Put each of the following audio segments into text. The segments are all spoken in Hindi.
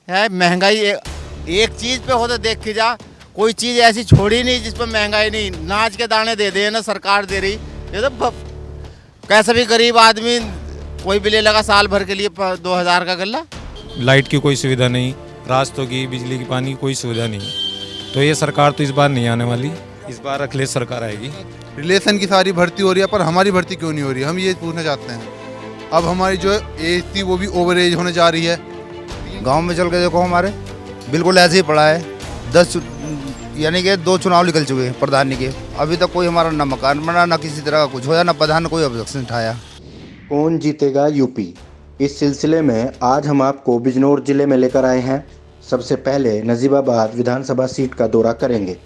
है महंगाई एक चीज़ पे हो तो देख के जा, कोई चीज़ ऐसी छोड़ी नहीं जिस पर महंगाई नहीं। नाच के दाने दे दे ना सरकार दे रही। ये तो कैसा भी गरीब आदमी कोई भी ले लगा साल भर के लिए 2,000 का गल्ला। लाइट की कोई सुविधा नहीं, रास्तों की, बिजली की, पानी की कोई सुविधा नहीं। तो ये सरकार तो इस बार नहीं आने वाली, इस बार अखिलेश सरकार आएगी। रिलेशन की सारी भर्ती हो रही है पर हमारी भर्ती क्यों नहीं हो रही, हम ये पूछना चाहते हैं। अब हमारी जो एज थी वो भी ओवर एज होने जा रही है। गांव में चल के देखो, हमारे बिल्कुल ऐसे ही पड़ा है। 10 यानी कि 2 चुनाव निकल चुके हैं प्रधान के, अभी तक कोई हमारा ना मकान बना, ना किसी तरह का कुछ होया, ना प्रधान ने कोई ऑब्जेक्शन उठाया। कौन जीतेगा यूपी, इस सिलसिले में आज हम आपको बिजनौर जिले में लेकर आए हैं। सबसे पहले नजीबाबाद विधानसभा सीट का दौरा करेंगे।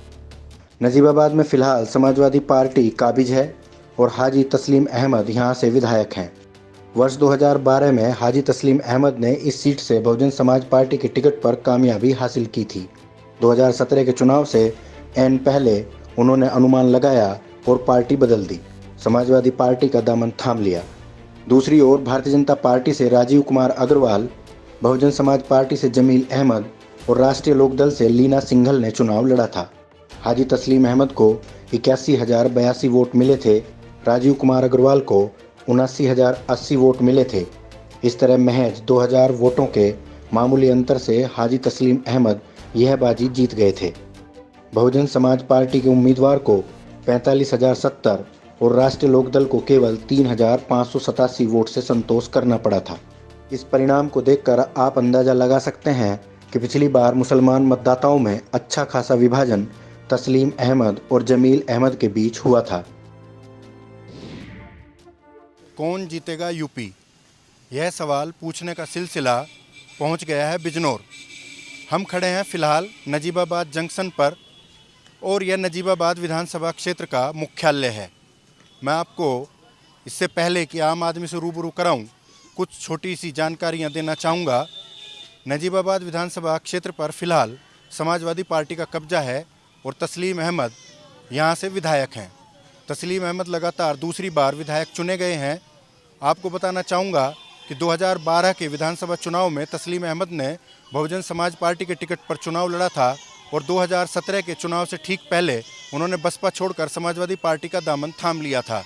नजीबाबाद में फ़िलहाल समाजवादी पार्टी काबिज है और हाजी तस्लीम अहमद यहां से विधायक हैं। वर्ष 2012 में हाजी तस्लीम अहमद ने इस सीट से बहुजन समाज पार्टी के टिकट पर कामयाबी हासिल की थी। 2017 के चुनाव से एन पहले उन्होंने अनुमान लगाया और पार्टी बदल दी, समाजवादी पार्टी का दामन थाम लिया। दूसरी ओर भारतीय जनता पार्टी से राजीव कुमार अग्रवाल, बहुजन समाज पार्टी से जमील अहमद और राष्ट्रीय लोकदल से लीना सिंघल ने चुनाव लड़ा था। हाजी तस्लीम अहमद को 81,082 वोट मिले थे, राजीव कुमार अग्रवाल को 79,080 वोट मिले थे। इस तरह महज 2,000 वोटों के मामूली अंतर से हाजी तस्लीम अहमद यह बाजी जीत गए थे। बहुजन समाज पार्टी के उम्मीदवार को 45,070 और राष्ट्रीय लोकदल को केवल 3,587 वोट से संतोष करना पड़ा था। इस परिणाम को देखकर आप अंदाजा लगा सकते हैं कि पिछली बार मुसलमान मतदाताओं में अच्छा खासा विभाजन तस्लीम अहमद और जमील अहमद के बीच हुआ था। कौन जीतेगा यूपी, यह सवाल पूछने का सिलसिला पहुंच गया है बिजनौर। हम खड़े हैं फ़िलहाल नजीबाबाद जंक्शन पर और यह नजीबाबाद विधानसभा क्षेत्र का मुख्यालय है। मैं आपको इससे पहले कि आम आदमी से रूबरू कराऊं, कुछ छोटी सी जानकारियां देना चाहूँगा। नजीबाबाद विधानसभा क्षेत्र पर फ़िलहाल समाजवादी पार्टी का कब्जा है और तस्लीम अहमद यहां से विधायक हैं। तस्लीम अहमद लगातार दूसरी बार विधायक चुने गए हैं। आपको बताना चाहूँगा कि 2012 के विधानसभा चुनाव में तस्लीम अहमद ने बहुजन समाज पार्टी के टिकट पर चुनाव लड़ा था और 2017 के चुनाव से ठीक पहले उन्होंने बसपा छोड़कर समाजवादी पार्टी का दामन थाम लिया था।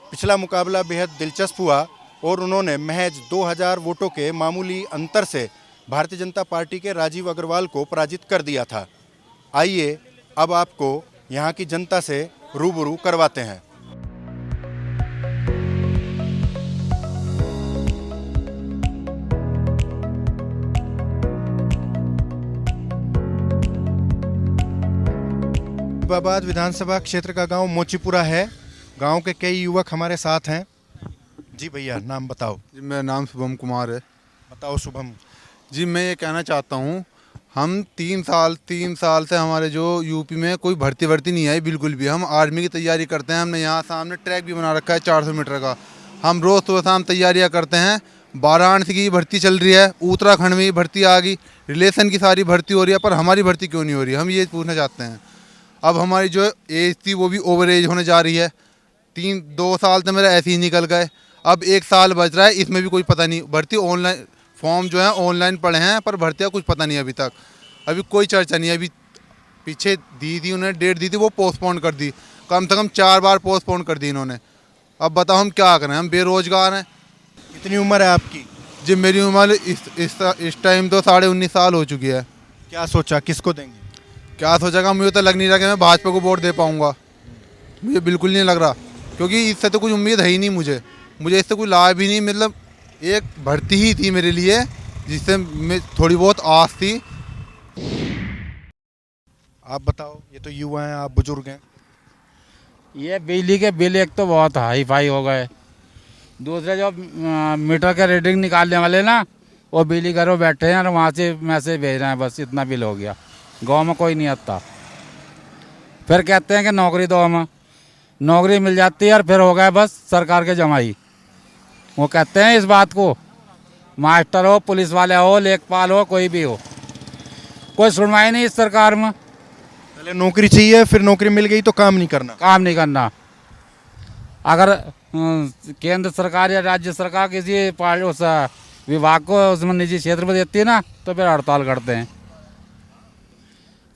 पिछला मुकाबला बेहद दिलचस्प हुआ और उन्होंने महज 2,000 वोटों के मामूली अंतर से भारतीय जनता पार्टी के राजीव अग्रवाल को पराजित कर दिया था। आइए अब आपको यहाँ की जनता से रूबरू करवाते हैं। नजीबाबाद विधानसभा क्षेत्र का गांव मोचीपुरा है। गांव के कई युवक हमारे साथ हैं। जी भैया, नाम बताओ। जी मेरा नाम शुभम कुमार है। बताओ शुभम। जी मैं ये कहना चाहता हूँ, हम 3 साल से हमारे जो यूपी में कोई भर्ती नहीं आई बिल्कुल भी। हम आर्मी की तैयारी करते हैं। हमने यहाँ सामने ट्रैक भी बना रखा है 400 मीटर का। हम रोज़ सुबह शाम तैयारियाँ करते हैं। वाराणसी की भर्ती चल रही है, उत्तराखंड में भर्ती आ गई, रिलेशन की सारी भर्ती हो रही है पर हमारी भर्ती क्यों नहीं हो रही, हम ये पूछना चाहते हैं। अब हमारी जो एज थी वो भी ओवर एज होने जा रही है। 2 साल तो मेरा ऐसे ही निकल गए, अब 1 साल बच रहा है, इसमें भी कोई पता नहीं। भर्ती ऑनलाइन फॉर्म जो है ऑनलाइन पड़े हैं पर भर्ती का कुछ पता नहीं अभी तक। अभी कोई चर्चा नहीं है। अभी पीछे दी थी उन्होंने, डेट दी थी, वो पोस्टपोन कर दी। कम से कम 4 बार पोस्टपोन कर दी इन्होंने। अब बताओ हम क्या करें, हम बेरोजगार हैं। कितनी उम्र है आपकी? जी मेरी उम्र इस टाइम तो 19.5 साल हो चुकी है। क्या सोचा, किसको देंगे? क्या सोचेगा, मुझे तो लग नहीं रहा कि मैं भाजपा को वोट दे पाऊंगा। मुझे बिल्कुल नहीं लग रहा, क्योंकि इससे तो कुछ उम्मीद है ही नहीं। मुझे इससे कोई लाभ ही नहीं। मतलब एक भर्ती ही थी मेरे लिए जिससे मैं थोड़ी बहुत आस थी। आप बताओ, ये तो युवा हैं, आप बुजुर्ग हैं। ये बिजली के बिल एक तो बहुत हाई फाई हो गए, दूसरे जो मीटर के रीडिंग निकालने वाले ना, वो बिजली घरों बैठे हैं और वहाँ से मैसेज भेज रहे हैं, बस इतना बिल हो गया। गांव में कोई नहीं आता। फिर कहते हैं कि नौकरी दो, हमें नौकरी मिल जाती है और फिर हो गया बस सरकार के जमाई। वो कहते हैं इस बात को, मास्टर हो, पुलिस वाले हो, लेखपाल हो, कोई भी हो, कोई सुनवाई नहीं इस सरकार में। पहले नौकरी चाहिए, फिर नौकरी मिल गई तो काम नहीं करना। अगर केंद्र सरकार या राज्य सरकार किसी विभाग को उसमें निजी क्षेत्र में देती है ना, तो फिर हड़ताल करते हैं।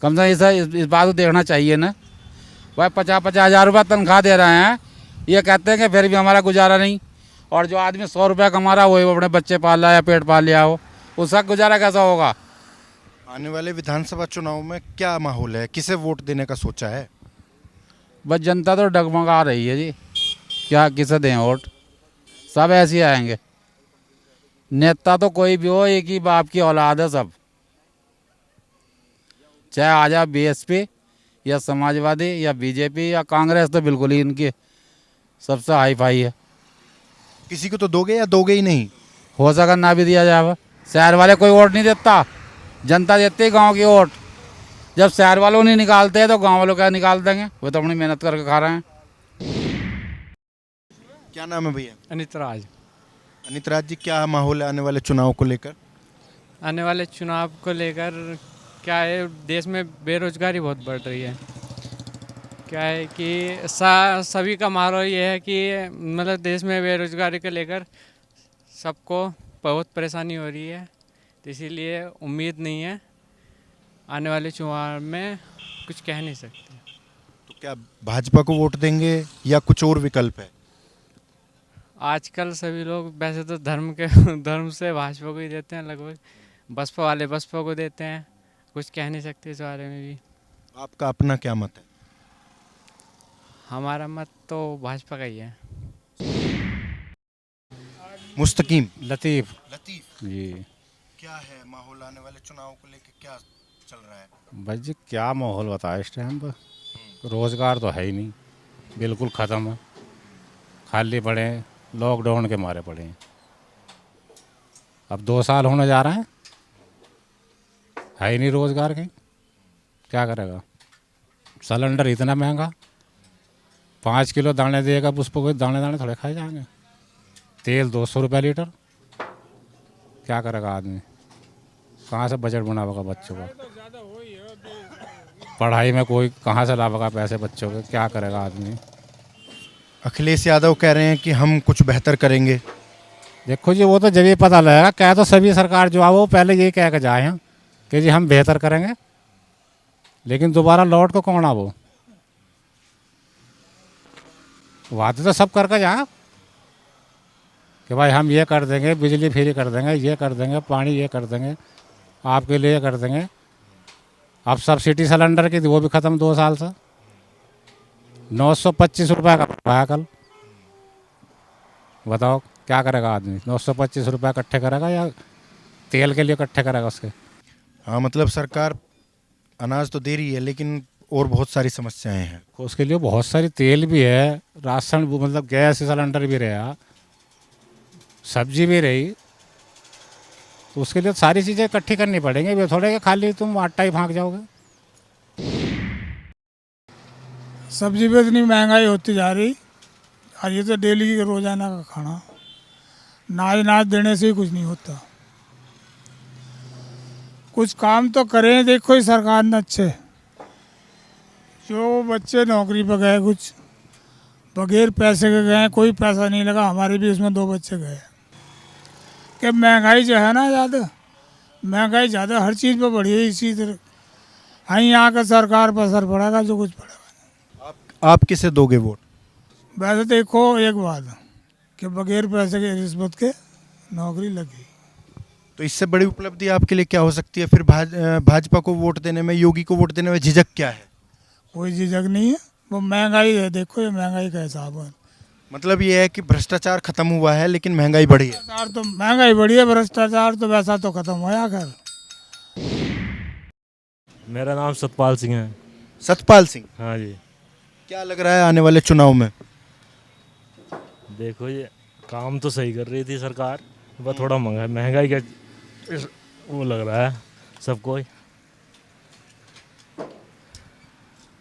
कम से कम इस बात को देखना चाहिए ना। भाई 50-50 हज़ार रुपये तनख्वाह दे रहे हैं, ये कहते हैं कि फिर भी हमारा गुजारा नहीं। और जो आदमी 100 रुपये कमा रहा है वही अपने बच्चे पाल रहा है या पेट पाल लिया हो, उसका गुजारा कैसा होगा? आने वाले विधानसभा चुनाव में क्या माहौल है, किसे वोट देने का सोचा है? बस जनता तो डगमगा रही है जी, क्या किसे दें वोट? सब ऐसे ही आएंगे। नेता तो कोई भी हो, एक ही बाप की औलाद है सब, चाहे आ जाए बीएसपी या समाजवादी या बीजेपी या कांग्रेस, तो बिल्कुल ही इनकी सबसे हाई फाई है। किसी को तो दोगे या दोगे ही नहीं? हो सका ना भी दिया जाए। शहर वाले कोई वोट नहीं देता, जनता देती है गांव की वोट। जब शहर वालों नहीं निकालते हैं तो गांव वालों क्या निकाल देंगे? वो तो अपनी मेहनत करके खा रहे हैं। क्या नाम है भैया? अनितराज। अनितराज जी, क्या माहौल है आने वाले चुनाव को लेकर? आने वाले चुनाव को लेकर क्या है, देश में बेरोजगारी बहुत बढ़ रही है। क्या है कि सभी का माहौल ये है कि मतलब देश में बेरोजगारी को लेकर सबको बहुत परेशानी हो रही है, तो इसीलिए उम्मीद नहीं है। आने वाले चुनाव में कुछ कह नहीं सकते। तो क्या भाजपा को वोट देंगे या कुछ और विकल्प है? आजकल सभी लोग वैसे तो धर्म से भाजपा को ही देते हैं लगभग। बसपा वाले बसपा को देते हैं, कुछ कह नहीं सकते इस बारे में भी। आपका अपना क्या मत है? हमारा मत तो भाजपा का ही है। मुस्तकीम। लतीफ़ लतीफ जी। क्या है माहौल आने वाले चुनाव को लेकर, क्या चल रहा है? बस जी क्या माहौल बताए इस टाइम पर, रोज़गार तो है ही नहीं, बिल्कुल ख़त्म है। खाली पड़े हैं, लॉकडाउन के मारे पड़े हैं। अब 2 साल होने जा रहे हैं, है ही नहीं रोज़गार कहीं, क्या करेगा? सिलेंडर इतना महंगा, 5 किलो दाने देगा, उस पर कोई दाने दाने थोड़े खाए जाएंगे। तेल 200 रुपये लीटर, क्या करेगा आदमी? कहाँ से बजट बनावेगा बच्चों का? पढ़ाई में कोई कहाँ से लावेगा पैसे बच्चों के? क्या करेगा आदमी? अखिलेश यादव कह रहे हैं कि हम कुछ बेहतर करेंगे। देखो जी, वो तो जब ये पता लगेगा। क्या तो सभी सरकार जो है वो पहले यही कह के जाए हैं कि जी हम बेहतर करेंगे, लेकिन दोबारा लौट को कौन आ वो? वादे तो सब करके जाए कि भाई हम ये कर देंगे, बिजली फ्री कर देंगे, ये कर देंगे, पानी ये कर देंगे, आपके लिए कर देंगे। अब सब्सिडी सिलेंडर की थी वो भी ख़त्म 2 साल से। 925 रुपये का पाया कल। बताओ क्या करेगा आदमी? 925 रुपये इकट्ठे करेगा या तेल के लिए इकट्ठे करेगा उसके? हाँ, मतलब सरकार अनाज तो दे रही है लेकिन और बहुत सारी समस्याएं हैं। उसके लिए बहुत सारी तेल भी है, राशन मतलब गैस सिलेंडर भी रहा, सब्जी भी रही, तो उसके लिए सारी चीज़ें इकट्ठी करनी पड़ेंगी। वे थोड़े कि खाली तुम आटा ही भाग जाओगे। सब्जी पे इतनी महंगाई होती जा रही, और ये तो डेली का रोजाना का खाना, नाच देने से ही कुछ नहीं होता। कुछ काम तो करें देखो ही सरकार ने अच्छे। जो बच्चे नौकरी पर गए, कुछ बगैर पैसे के गए, कोई पैसा नहीं लगा। हमारे भी उसमें 2 बच्चे गए। कि महंगाई जो है ना, महंगाई ज़्यादा हर चीज़ पर बढ़ी है। इसी तरह हाँ, यहाँ का सरकार पर असर पड़ेगा जो कुछ पड़ेगा। आप किसे दोगे वोट? वैसे देखो एक बात कि बगैर पैसे के रिश्वत के नौकरी लगी, तो इससे बड़ी उपलब्धि आपके लिए क्या हो सकती है? फिर भाजपा को वोट देने में, योगी को वोट देने में झिझक क्या है? कोई झिझक नहीं है। वो महंगाई है, देखो ये महंगाई का हिसाब है। मतलब ये है कि भ्रष्टाचार खत्म हुआ है लेकिन महंगाई बढ़ी है। भ्रष्टाचार तो महंगाई बढ़ी है, भ्रष्टाचार तो वैसा तो खत्म होया कर। मेरा नाम सतपाल सिंह है। सतपाल सिंह, हाँ जी। क्या लग रहा है आने वाले चुनाव में? देखो ये काम तो सही कर रही थी सरकार, बस थोड़ा महंगाई का वो लग रहा है सबको।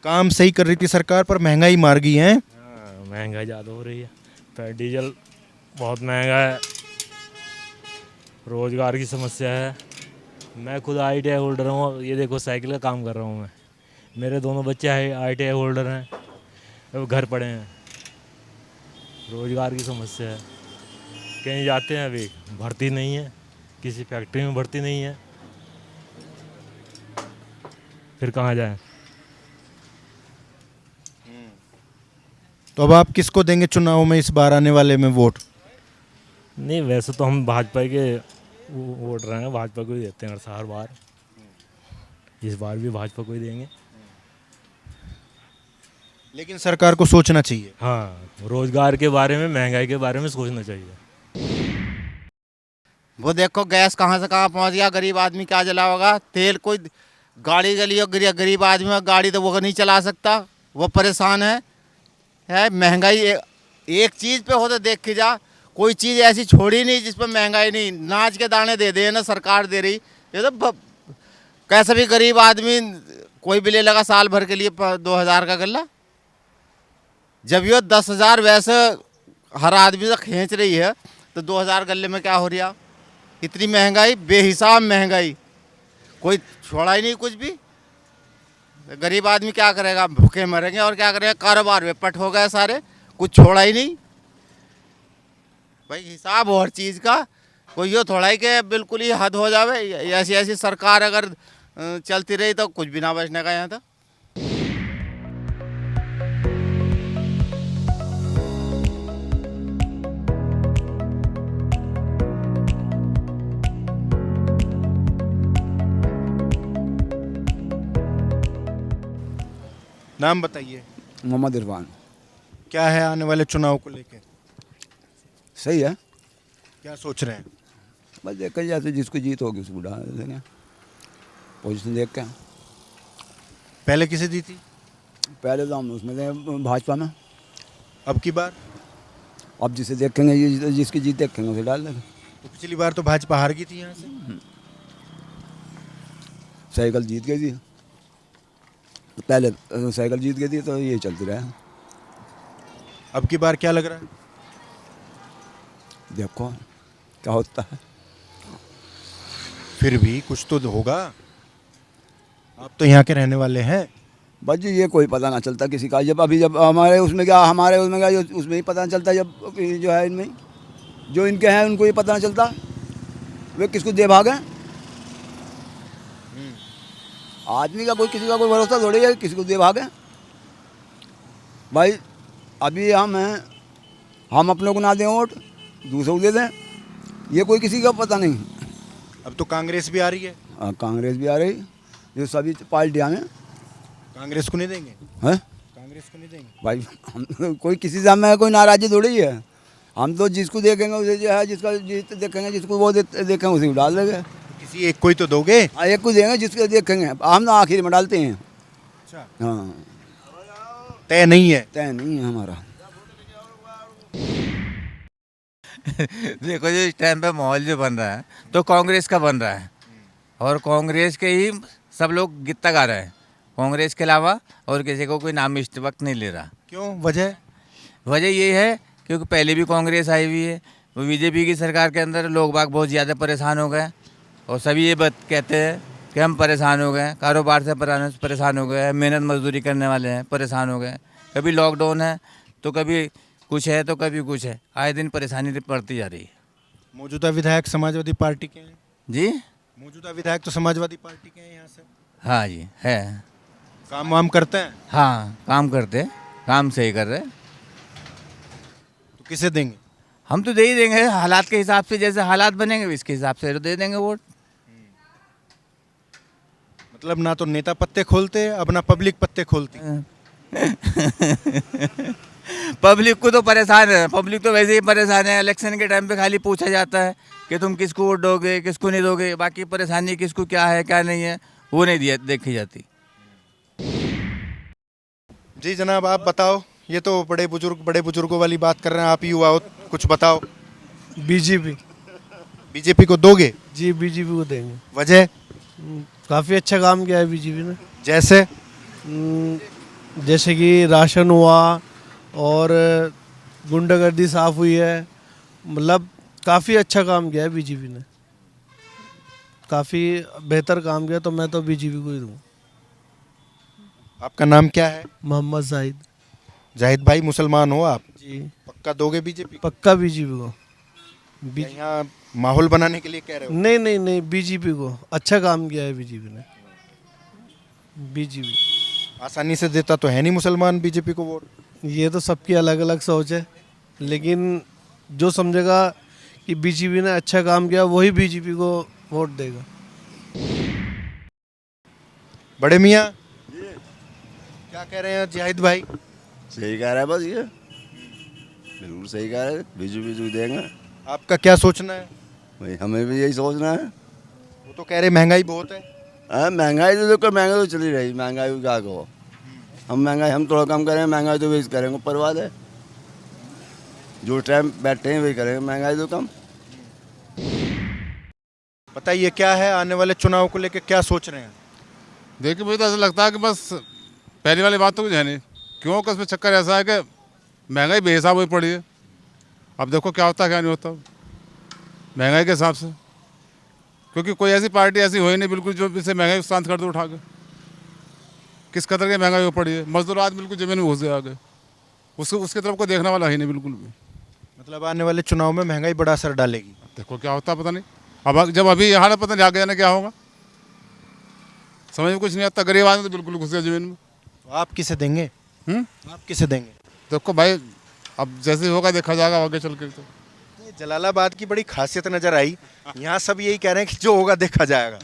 काम सही कर रही थी सरकार पर महंगाई मार गई है। हाँ, महंगाई ज़्यादा हो रही है, डीजल बहुत महंगा है, रोज़गार की समस्या है। मैं खुद ITI होल्डर हूँ, ये देखो साइकिल का काम कर रहा हूँ मैं। मेरे दोनों बच्चे ITI होल्डर हैं, वो घर पड़े हैं। रोज़गार की समस्या है, कहीं जाते हैं अभी भर्ती नहीं है। किसी फैक्ट्री में भर्ती नहीं है, फिर कहाँ जाएं? तो अब आप किसको देंगे चुनाव में इस बार आने वाले में वोट? नहीं, वैसे तो हम भाजपा के वोट रहे हैं, भाजपा को ही देते हैं हर बार। इस बार भी भाजपा को ही देंगे। लेकिन सरकार को सोचना चाहिए। हाँ, रोजगार के बारे में, महंगाई के बारे में सोचना चाहिए। वो देखो गैस कहाँ से कहाँ पहुँच गया, गरीब आदमी क्या जला होगा। तेल कोई गाड़ी गली और गरीब आदमी और गाड़ी तो वो नहीं चला सकता, वो परेशान है महंगाई एक चीज़ पे हो तो देख के जा, कोई चीज़ ऐसी छोड़ी नहीं जिस पर महंगाई नहीं। नाच के दाने दे दे ना सरकार दे रही। ये तो कैसे भी गरीब आदमी कोई भी ले लगा साल भर के लिए 2000 का गल्ला, जब ये 10,000 वैसे हर आदमी से खींच रही है तो 2000 गल्ले में क्या हो रहा। इतनी महंगाई, बेहिसाब महंगाई, कोई छोड़ा ही नहीं कुछ भी। गरीब आदमी क्या करेगा, भूखे मरेंगे और क्या करेगा। कारोबार में पट हो गए सारे, कुछ छोड़ा ही नहीं। भाई हिसाब हो हर चीज़ का, कोई ये थोड़ा ही कि बिल्कुल ही हद हो जावे। ऐसी ऐसी सरकार अगर चलती रही तो कुछ भी ना बचने का यहाँ तो। नाम बताइए। मोहम्मद इरफान। क्या है आने वाले चुनाव को लेके, सही है, क्या सोच रहे हैं? बस देखा जैसे जिसको जीत होगी उसको डाल देंगे, पोजीशन देख के। पहले किसे दी थी? पहले तो हम उसमें थे भाजपा में। अब की बार? अब जिसे देखेंगे, जिसकी जीत देखेंगे उसे डाल देंगे। तो पिछली बार तो भाजपा हार गई थी यहाँ से। साइकिल जीत गई थी, पहले साइकिल जीत गई थी तो ये चलती रहा। अब की बार क्या लग रहा है? देखो क्या होता है। फिर भी कुछ तो होगा, आप तो यहाँ के रहने वाले हैं। बस जी ये कोई पता ना चलता किसी का। जब हमारे उसमें क्या उसमें ही पता ना चलता। जब जो है इनमें जो इनके हैं उनको ये पता ना चलता वे किसको दे भागे। आदमी का कोई किसी का कोई भरोसा थोड़ी है, किसी को दे भागे। भाई अभी हम हैं, हम अपने को ना दें वोट, दूसरों को दे दें, ये कोई किसी का पता नहीं। अब तो कांग्रेस भी आ रही है। कांग्रेस भी आ रही, जो सभी पार्टियाँ में। कांग्रेस को नहीं देंगे? हैं? कांग्रेस को नहीं देंगे भाई हम कोई किसी से हमें कोई नाराज़ी थोड़ी है। हम तो जिसको देखेंगे उसे जो है, जिसका जीत देखेंगे, जिसको वो देखेंगे उसी को डाल देंगे। किसी एक कोई तो दोगे? एक को देंगे जिसको देखेंगे, हम ना आखिर में डालते हैं। अच्छा, हाँ, तय नहीं है? तय नहीं है हमारा। देखो जो इस टाइम पे माहौल जो बन रहा है तो कांग्रेस का बन रहा है, और कांग्रेस के ही सब लोग गीत गा रहे हैं। कांग्रेस के अलावा और किसी को कोई नाम इस वक्त नहीं ले रहा। क्यों? वजह ये है क्योंकि पहले भी कांग्रेस आई हुई है, वो बीजेपी की सरकार के अंदर लोग बाग बहुत ज़्यादा परेशान हो गए, और सभी ये बात कहते हैं कि हम परेशान हो गए, कारोबार से परेशान हो गए, मेहनत मजदूरी करने वाले हैं परेशान हो गए। कभी लॉकडाउन है तो कभी कुछ है तो कभी कुछ है, आए दिन परेशानी बढ़ती जा रही है। मौजूदा विधायक समाजवादी पार्टी के हैं जी? मौजूदा विधायक तो समाजवादी पार्टी के हैं यहाँ से। हाँ जी है। काम वाम करते हैं? हाँ काम करते, काम सही कर रहे। तो किसे देंगे? हम तो दे ही देंगे, हालात के हिसाब से, जैसे हालात बनेंगे इसके हिसाब से तो दे देंगे वोट। मतलब ना तो नेता पत्ते खोलते, अब ना पब्लिक पत्ते खोलती। पब्लिक को तो परेशान है, पब्लिक तो वैसे ही परेशान है। इलेक्शन के टाइम पे खाली पूछा जाता है कि तुम किसको वोट दोगे, किसको नहीं दोगे, बाकी परेशानी किसको क्या है क्या नहीं है वो नहीं देखी जाती। जी जनाब, आप बताओ। ये तो बड़े बुजुर्गों वाली बात कर रहे हैं, आप युवा हो, कुछ बताओ। बीजेपी को दोगे? जी बीजेपी को देंगे। वजह? काफ़ी अच्छा काम किया है बीजेपी ने। जैसे कि राशन हुआ और गुंडागर्दी साफ हुई है, मतलब काफ़ी अच्छा काम किया है बीजेपी ने, काफ़ी बेहतर काम किया, तो मैं तो बीजेपी को ही दूँ। आपका नाम क्या है? मोहम्मद जाहिद। जाहिद भाई, मुसलमान हो आप? जी। पक्का दोगे बीजेपी? पक्का बीजेपी को। यहाँ माहौल बनाने के लिए कह रहे हो? नहीं नहीं नहीं, बीजेपी को अच्छा काम किया है बीजेपी ने। बीजेपी आसानी से देता तो है नहीं मुसलमान बीजेपी को वोट। ये तो सबकी अलग अलग सोच है, लेकिन जो समझेगा कि बीजेपी ने अच्छा काम किया वही बीजेपी को वोट देगा। बड़े मियाँ क्या कह रहे हैं जाहिद भाई? सही कह रहा है, बस ये बिल्कुल सही कह रहा है, बीजेपी देंगे। आपका क्या सोचना है? भाई हमें भी यही सोचना है। वो तो कह रहे महंगाई बहुत है। हाँ, महंगाई तो देखो, महंगाई तो चली रही, महंगाई को क्या कहो। हम महंगाई हम थोड़ा कम करेंगे, महंगाई तो वही करेंगे, परवाह है। जो टाइम बैठे हैं वही करेंगे, महंगाई तो कम। बताइए क्या है आने वाले चुनाव को लेकर क्या सोच रहे हैं? देखिए मुझे तो ऐसा लगता है कि बस पहली वाली बात तो कुछ है नहीं, क्योंकि उसमें चक्कर ऐसा है कि महंगाई बेहिसाब हुई पड़ी है। अब देखो क्या होता है क्या नहीं होता महंगाई के हिसाब से, क्योंकि कोई ऐसी पार्टी ऐसी हो ही नहीं बिल्कुल जो इसे महंगाई शांत कर दे उठा के। किस कदर की महंगाई हो पड़ी है, मजदूर आज बिल्कुल जमीन में घुस गए आगे, उसकी तरफ को देखने वाला ही नहीं बिल्कुल भी। मतलब आने वाले चुनाव में महंगाई बड़ा असर डालेगी। देखो क्या होता है पता नहीं, अब जब अभी यहाँ हालत पता नहीं आगे जाने क्या होगा, समझ में कुछ नहीं आता। गरीब आदमी तो बिल्कुल घुस गया जमीन में। तो आप किसे देंगे? आप किसे देंगे? देखो भाई अब जैसे होगा देखा जाएगा आगे चल के। तो जलालाबाद की बड़ी खासियत नजर आई, यहाँ सब यही कह रहे हैं कि जो होगा देखा जाएगा।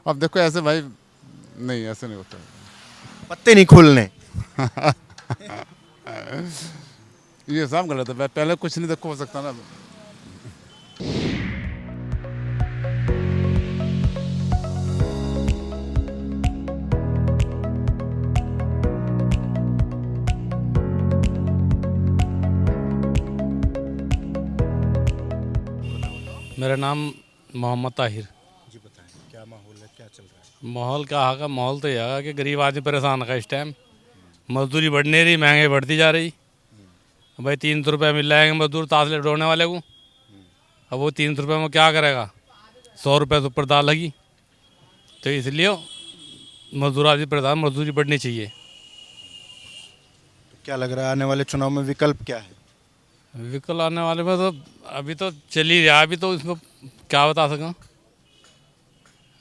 अब देखो ऐसे भाई नहीं, ऐसे नहीं होता, पत्ते नहीं खोलने। ये सब गलत है, पहले कुछ नहीं देखो हो सकता ना। मेरा नाम मोहम्मद ताहिर। जी बताएं क्या माहौल है, क्या चल रहा है? माहौल क्या है? माहौल तो यह है कि गरीब आदमी परेशान है इस टाइम। मजदूरी बढ़ नहीं रही, महंगाई बढ़ती जा रही। भाई 300 रुपये मिल जाएंगे मजदूर तासले ढोने वाले को, अब वो 300 रुपये में क्या करेगा? 100 रुपये से ऊपर दाल लगी, तो इसलिए मजदूर आदमी परेशान, मजदूरी बढ़नी चाहिए। तो क्या लग रहा है आने वाले चुनाव में विकल्प क्या है? विकल्प आने वाले में तो अभी तो चल ही रहा है, अभी तो इसमें क्या बता सकें।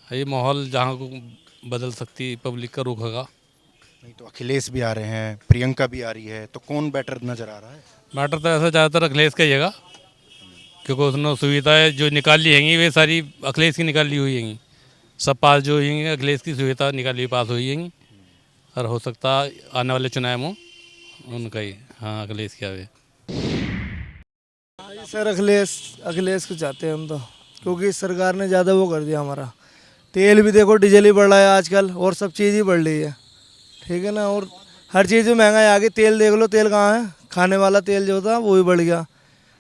ये माहौल जहाँ को बदल सकती पब्लिक का रुख होगा। नहीं तो अखिलेश भी आ रहे हैं, प्रियंका भी आ रही है, तो कौन बेटर नजर आ रहा है? मैटर तो ऐसा ज़्यादातर अखिलेश का ही है, क्योंकि उसने सुविधाएं जो निकाली हैंगी वे सारी अखिलेश की निकाली हुई हैंगी। सब पास जो हुई अखिलेश की सुविधा निकाली हुई पास हुई हैंगी, और हो सकता आने वाले चुनाव में उनका ही, हाँ अखिलेश क्या है। सर अखिलेश को चाहते हैं हम तो, क्योंकि सरकार ने ज़्यादा वो कर दिया हमारा। तेल भी देखो, डीजल ही बढ़ रहा है आजकल, और सब चीज़ ही बढ़ रही है, ठीक है ना। और हर चीज़ में महंगाई आ गई। तेल देख लो, तेल कहाँ है? खाने वाला तेल जो था वो भी बढ़ गया। अब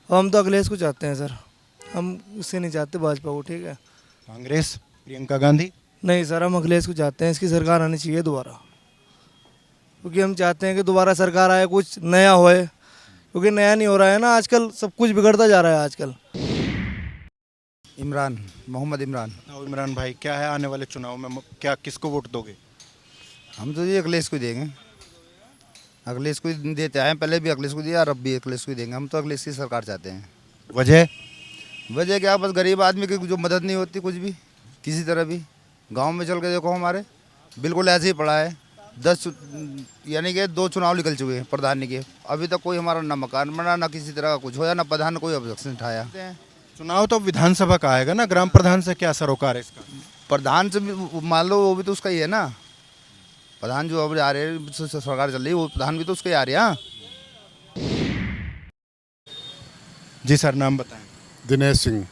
हम तो अखिलेश को चाहते हैं सर, हम उससे नहीं चाहते भाजपा को, ठीक है। कांग्रेस, प्रियंका गांधी? नहीं सर, हम अखिलेश को चाहते हैं, इसकी सरकार आनी चाहिए दोबारा, क्योंकि हम चाहते हैं कि दोबारा सरकार आए, कुछ नया होए, क्योंकि नया नहीं हो रहा है ना आजकल, सब कुछ बिगड़ता जा रहा है आजकल। इमरान, मोहम्मद इमरान। इमरान भाई क्या है आने वाले चुनाव में क्या किसको वोट दोगे? हम तो ये अखिलेश को देंगे, अखिलेश को देते आए, पहले भी अखिलेश को दिया और अब भी अखिलेश को देंगे। हम तो अखिलेश की सरकार चाहते हैं। वजह क्या? बस गरीब आदमी की जो मदद नहीं होती कुछ भी, किसी तरह भी। गांव में चल के देखो, हमारे बिल्कुल ऐसे ही पड़ा है। 10 यानी कि 2 चुनाव निकल चुके हैं प्रधान के, अभी तक कोई हमारा ना मकान बना, ना किसी तरह का कुछ होया, ना प्रधान ने कोई ऑब्जेक्शन उठाया। चुनाव तो विधानसभा का आएगा ना, ग्राम प्रधान से क्या सरोकार है इसका? प्रधान से भी मान लो, वो भी तो उसका ही है ना। प्रधान जो अब आ रहे हैं, सरकार चल रही है, वो प्रधान भी तो उसके ही आ रहे हैं। जी सर, नाम बताएं। दिनेश सिंह।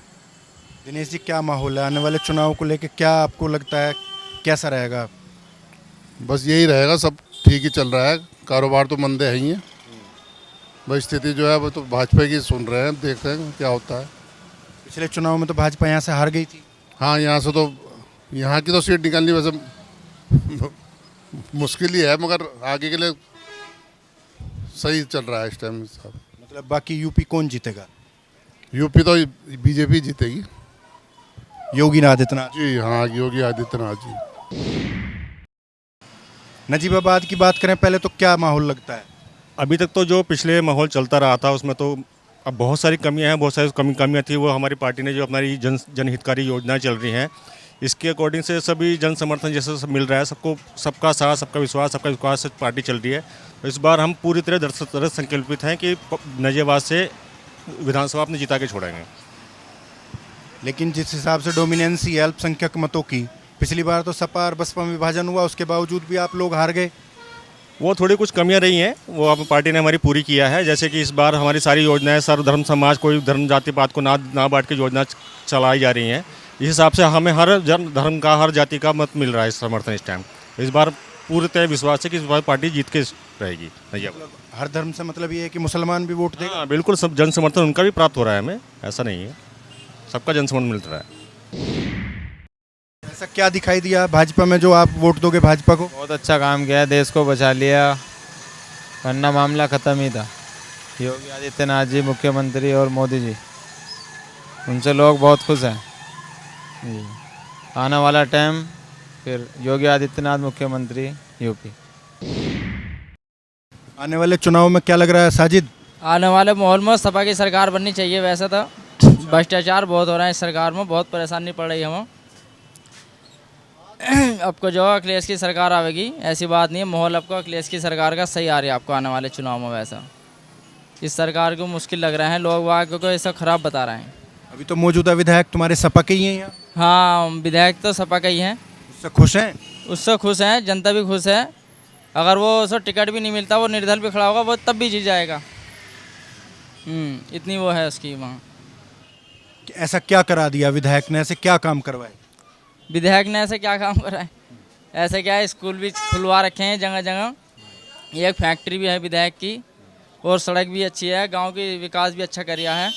दिनेश जी क्या माहौल है आने वाले चुनाव को लेकर, क्या आपको लगता है कैसा रहेगा? बस यही रहेगा, सब ठीक ही चल रहा है, कारोबार तो मंदे है ही है। बस स्थिति जो है वो तो भाजपा की सुन रहे हैं, देख रहे हैं क्या होता है। पिछले चुनाव में तो भाजपा यहाँ से हार गई थी। हाँ, यहाँ से तो, यहाँ की तो सीट निकालनी वैसे मुश्किल ही है, मगर आगे के लिए सही चल रहा है इस टाइम। मतलब बाकी यूपी कौन जीतेगा? यूपी तो बीजेपी जीतेगी, योगी आदित्यनाथ जी। हाँ, योगी आदित्यनाथ जी। नजीबाबाद की बात करें पहले तो क्या माहौल लगता है? अभी तक तो जो पिछले माहौल चलता रहा था उसमें तो अब बहुत सारी कमियां हैं, बहुत सारी कमियां थी। वो हमारी पार्टी ने जो हमारी जनहितकारी योजनाएं चल रही हैं इसके अकॉर्डिंग से सभी जन समर्थन जैसे सब मिल रहा है, सबको सबका साथ सबका विश्वास से पार्टी चल रही है। तो इस बार हम पूरी तरह दृढ़ संकल्पित हैं कि नजीबाबाद से विधानसभा अपने जिता के छोड़ेंगे। लेकिन जिस हिसाब से डोमिनेंसी है अल्पसंख्यक मतों की, पिछली बार तो सपा और बसपा में विभाजन हुआ, उसके बावजूद भी आप लोग हार गए। वो थोड़ी कुछ कमियां रही हैं, वो अब पार्टी ने हमारी पूरी किया है। जैसे कि इस बार हमारी सारी योजनाएं सर्वधर्म समाज, कोई धर्म जाति पात को ना बांट के योजना चलाई जा रही हैं। इस हिसाब से हमें हर धर्म का, हर जाति का मत मिल रहा है समर्थन इस टाइम। इस बार पूरी तरह विश्वास है कि इस बार पार्टी जीत के रहेगी। हर धर्म से मतलब ये है कि मुसलमान भी वोट देगा? हाँ बिल्कुल, सब जन समर्थन उनका भी प्राप्त हो रहा है हमें, ऐसा नहीं है, सबका जन समर्थन मिल रहा है। ऐसा क्या दिखाई दिया भाजपा में जो आप वोट दोगे भाजपा को? बहुत अच्छा काम किया, देश को बचा लिया, वरना मामला ख़त्म ही था। योगी आदित्यनाथ जी मुख्यमंत्री और मोदी जी, उनसे लोग बहुत खुश हैं जी। आने वाला टाइम फिर योगी आदित्यनाथ मुख्यमंत्री यूपी। आने वाले चुनाव में क्या लग रहा है साजिद? आने वाले माहौल में सपा की सरकार बननी चाहिए। वैसे तो भ्रष्टाचार बहुत हो रहा है इस सरकार में, बहुत परेशानी पड़ रही है हमें। आपको जो अखिलेश की सरकार आवेगी, ऐसी बात नहीं है, माहौल आपको अखिलेश की सरकार का सही आ रही है आपको आने वाले चुनाव में। वैसा इस सरकार को मुश्किल लग रहा है, लोग वाग को ऐसा ख़राब बता रहे हैं। अभी तो मौजूदा विधायक तुम्हारे सपा के ही हैं यहाँ? हाँ, विधायक तो सपा का ही हैं। उससे खुश हैं? उससे खुश हैं, जनता भी खुश है। अगर वो उसको टिकट भी नहीं मिलता, वो निर्दल भी खड़ा होगा, वो तब भी जीत जाएगा। इतनी वो है उसकी वहाँ। ऐसा क्या करा दिया विधायक ने, ऐसे क्या काम करवाए? विधायक ने ऐसे क्या काम करा है? ऐसे क्या है, स्कूल भी खुलवा रखे हैं जगह जगह, एक फैक्ट्री भी है विधायक की, और सड़क भी अच्छी है, गांव की विकास भी अच्छा करिया है,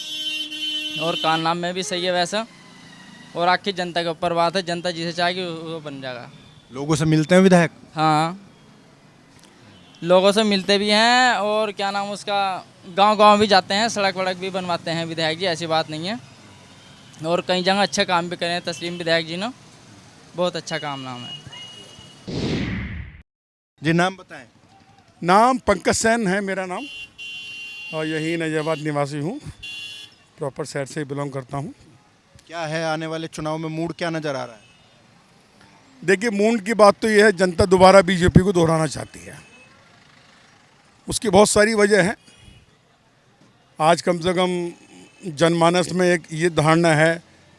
और कारनाम में भी सही है वैसा। और आखिर जनता के ऊपर बात है, जनता जिसे चाहेगी वो बन जाएगा। लोगों से मिलते हैं विधायक? हाँ, लोगों से मिलते भी हैं, और क्या नाम उसका, गांव-गांव भी जाते हैं, सड़क वड़क भी बनवाते हैं विधायक जी, ऐसी बात नहीं है। और कई जगह अच्छे काम भी करे हैं तस्लीम विधायक जी ने, बहुत अच्छा काम नाम है जी। नाम बताएं। नाम पंकज सेन है मेरा नाम, और यही नजीबाबाद निवासी हूँ, प्रॉपर शहर से बिलोंग करता हूँ। क्या है आने वाले चुनाव में मूड क्या नज़र आ रहा है? देखिए, मूड की बात तो ये है, जनता दोबारा बीजेपी को दोहराना चाहती है। उसकी बहुत सारी वजह है। आज कम से कम जनमानस में एक ये धारणा है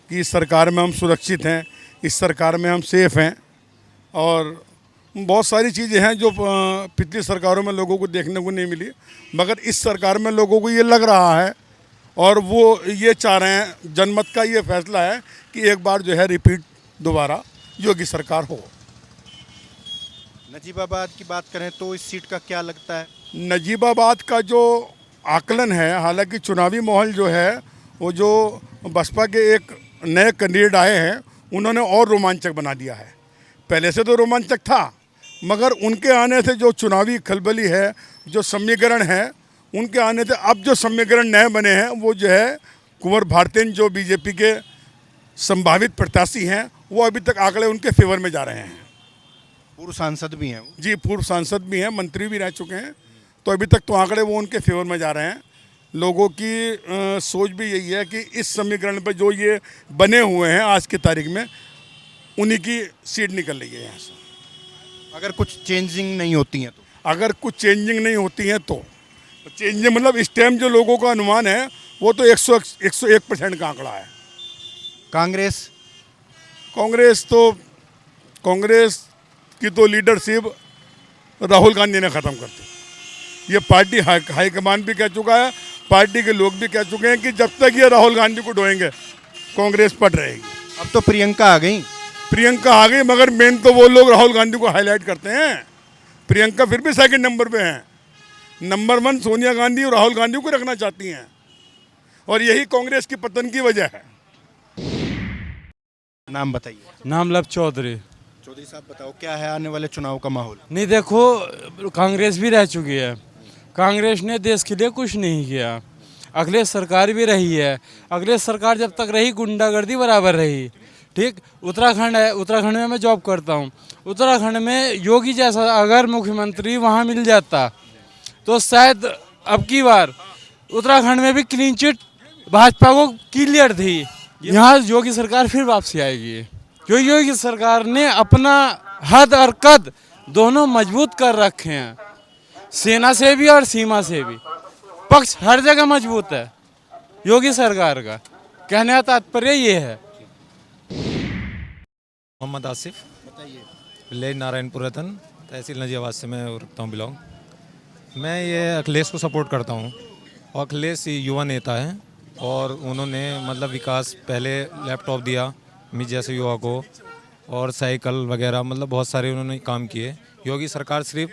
कि इस सरकार में हम सुरक्षित हैं, इस सरकार में हम सेफ हैं, और बहुत सारी चीज़ें हैं जो पिछली सरकारों में लोगों को देखने को नहीं मिली, मगर इस सरकार में लोगों को ये लग रहा है, और वो ये चाह रहे हैं, जनमत का ये फैसला है कि एक बार जो है रिपीट दोबारा योगी सरकार हो। नजीबाबाद की बात करें तो इस सीट का क्या लगता है? नजीबाबाद का जो आकलन है, हालांकि चुनावी माहौल जो है वो जो बसपा के एक नए कैंडिडेट आए हैं उन्होंने और रोमांचक बना दिया है। पहले से तो रोमांचक था, मगर उनके आने से जो चुनावी खलबली है, जो समीकरण है, उनके आने से अब जो समीकरण नए बने हैं वो जो है कुंवर भारतेन जो बीजेपी के संभावित प्रत्याशी हैं, वो अभी तक आंकड़े उनके फेवर में जा रहे हैं। पूर्व सांसद भी हैं? जी, पूर्व सांसद भी हैं, मंत्री भी रह चुके हैं, तो अभी तक तो आंकड़े वो उनके फेवर में जा रहे हैं। लोगों की सोच भी यही है कि इस समीकरण पर जो ये बने हुए हैं आज की तारीख में, उन्हीं की सीट निकल रही है यहाँ से। अगर कुछ चेंजिंग नहीं होती हैं तो? अगर कुछ चेंजिंग नहीं होती हैं तो चेंजिंग मतलब इस टाइम जो लोगों का अनुमान है वो तो 101% का आंकड़ा है। कांग्रेस की तो लीडरशिप राहुल गांधी ने ख़त्म कर दी। ये पार्टी हाईकमान भी कह चुका है, पार्टी के लोग भी कह चुके हैं कि जब तक ये राहुल गांधी को ढोएंगे कांग्रेस पट रहेगी। अब तो प्रियंका आ गई, मगर मेन तो वो लोग राहुल गांधी को हाईलाइट करते हैं। प्रियंका फिर भी सेकंड नंबर पे हैं। नंबर 1 सोनिया गांधी और राहुल गांधी को रखना चाहती हैं, और यही कांग्रेस की पतन की वजह है। नाम बताइए। नाम लव चौधरी साहब, बताओ क्या है आने वाले चुनाव का माहौल? नहीं, देखो, कांग्रेस भी रह चुकी है, कांग्रेस ने देश के लिए कुछ नहीं किया। अखिलेश सरकार भी रही है, अखिलेश सरकार जब तक रही गुंडागर्दी बराबर रही। ठीक, उत्तराखंड है, उत्तराखंड में मैं जॉब करता हूँ। उत्तराखंड में योगी जैसा अगर मुख्यमंत्री वहाँ मिल जाता तो शायद अब की बार उत्तराखंड में भी क्लीन चिट भाजपा को क्लियर थी। यहाँ योगी सरकार फिर वापसी आएगी, क्योंकि योगी सरकार ने अपना हद और कद दोनों मजबूत कर रखे हैं, सेना से भी और सीमा से भी। पक्ष हर जगह मजबूत है योगी सरकार का। कहने का तात्पर्य ये है। मोहम्मद आसिफ, विलेज नारायणपुर रतन, तहसील नजीबाबाद से मैं रखता हूँ बिलोंग। मैं ये अखिलेश को सपोर्ट करता हूँ। और अखिलेश युवा नेता हैं और उन्होंने मतलब विकास, पहले लैपटॉप दिया मुझ जैसे युवा को, और साइकिल वगैरह, मतलब बहुत सारे उन्होंने काम किए। योगी सरकार सिर्फ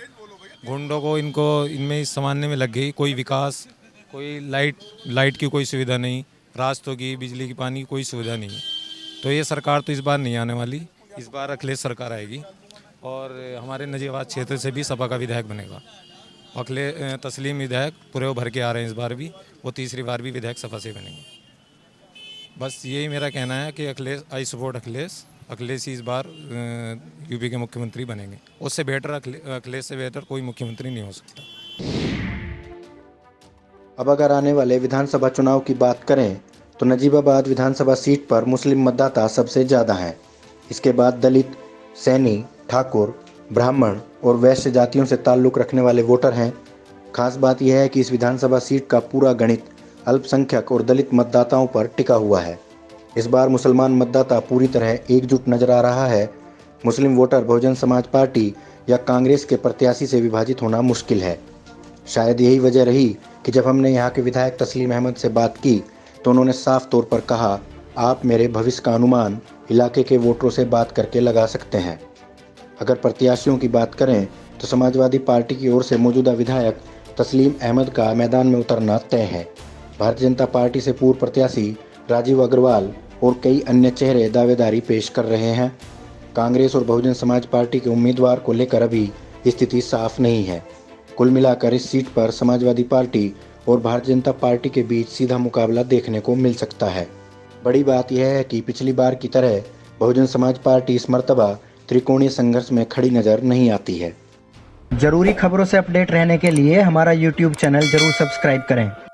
गुंडों को इनमें संभालने में लग गई। कोई विकास, कोई लाइट की कोई सुविधा नहीं, रास्तों की, बिजली की, पानी की कोई सुविधा नहीं। तो ये सरकार तो इस बार नहीं आने वाली, इस बार अखिलेश सरकार आएगी और हमारे नजीबाबाद क्षेत्र से भी सपा का विधायक बनेगा। तस्लीम विधायक पूरे भर के आ रहे हैं इस बार भी, वो तीसरी बार भी विधायक सपा से बनेंगे। बस यही मेरा कहना है कि अखिलेश, आई सपोर्ट अखिलेश ही इस बार यूपी के मुख्यमंत्री बनेंगे। उससे बेहतर, अखिलेश से बेहतर कोई मुख्यमंत्री नहीं हो सकता। अब अगर आने वाले विधानसभा चुनाव की बात करें तो नजीबाबाद विधानसभा सीट पर मुस्लिम मतदाता सबसे ज़्यादा हैं। इसके बाद दलित, सैनी, ठाकुर, ब्राह्मण और वैश्य जातियों से ताल्लुक़ रखने वाले वोटर हैं। खास बात यह है कि इस विधानसभा सीट का पूरा गणित अल्पसंख्यक और दलित मतदाताओं पर टिका हुआ है। इस बार मुसलमान मतदाता पूरी तरह एकजुट नजर आ रहा है। मुस्लिम वोटर बहुजन समाज पार्टी या कांग्रेस के प्रत्याशी से विभाजित होना मुश्किल है। शायद यही वजह रही कि जब हमने यहाँ के विधायक तस्लीम अहमद से बात की तो उन्होंने साफ तौर पर कहा, आप मेरे भविष्य का अनुमान इलाके के वोटरों से बात करके लगा सकते हैं। अगर प्रत्याशियों की बात करें तो समाजवादी पार्टी की ओर से मौजूदा विधायक तस्लीम अहमद का मैदान में उतरना तय है। भारतीय जनता पार्टी से पूर्व प्रत्याशी राजीव अग्रवाल और कई अन्य चेहरे दावेदारी पेश कर रहे हैं। कांग्रेस और बहुजन समाज पार्टी के उम्मीदवार को लेकर अभी स्थिति साफ नहीं है। कुल मिलाकर इस सीट पर समाजवादी पार्टी और भारतीय जनता पार्टी के बीच सीधा मुकाबला देखने को मिल सकता है। बड़ी बात यह है कि पिछली बार की तरह बहुजन समाज पार्टी इस मर्तबा त्रिकोणीय संघर्ष में खड़ी नजर नहीं आती है। जरूरी खबरों से अपडेट रहने के लिए हमारा YouTube चैनल जरूर सब्सक्राइब करें।